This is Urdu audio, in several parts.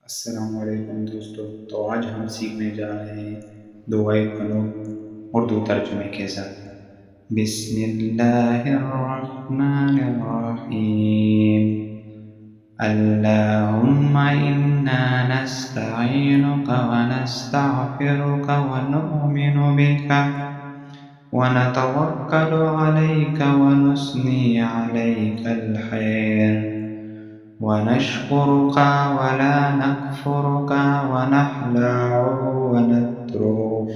السلام علیکم دوستو، تو آج ہم سیکھنے جا رہے ہیں دعائے قنوت اردو ترجمے کے ساتھ۔ بسم اللہ الرحمن الرحیم۔ اللہم انا نستعینک ونستغفرک ونؤمن بک ونتوکل علیک ونثنی علیک الخیر ونشكرك ولا نكفرك ونخلع ونترك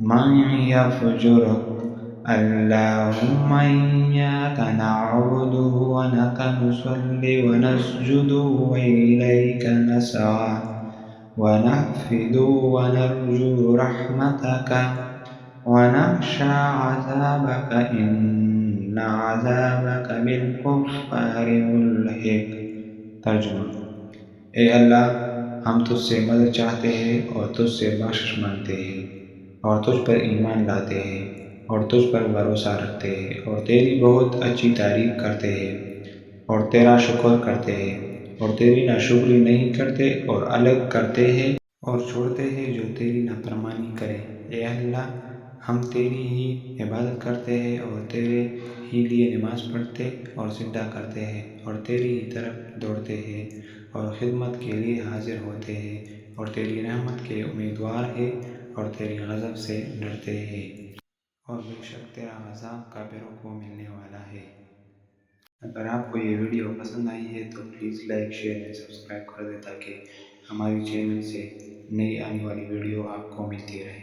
من يفجرك اللهم إياك نعبد ولك نصلي ونسجد وإليك نسعى ونحفد ونرجو رحمتك ونخشى عذابك إن عذابك بالكفار ملحق۔ ترجمہ: اے اللہ، ہم تجھ سے مدد چاہتے ہیں اور تجھ سے بخشش مانگتے ہیں اور تجھ پر ایمان لاتے ہیں اور تجھ پر بھروسہ رکھتے ہیں اور تیری بہت اچھی تعریف کرتے ہیں اور تیرا شکر کرتے ہیں اور تیری ناشکری نہیں کرتے اور الگ کرتے ہیں اور چھوڑتے ہیں جو تیری نافرمانی کرے۔ اے اللہ، ہم تیری ہی عبادت کرتے ہیں اور تیرے ہی لیے نماز پڑھتے اور سجدہ کرتے ہیں اور تیری ہی طرف دوڑتے ہیں اور خدمت کے لیے حاضر ہوتے ہیں اور تیری رحمت کے امیدوار ہیں اور تیری غضب سے ڈرتے ہیں اور بے شک تیرا عذاب کافروں کو ملنے والا ہے۔ اگر آپ کو یہ ویڈیو پسند آئی ہے تو پلیز لائک، شیئر اور سبسکرائب کر دیں تاکہ ہماری چینل سے نئی آنے والی ویڈیو آپ کو ملتی رہے۔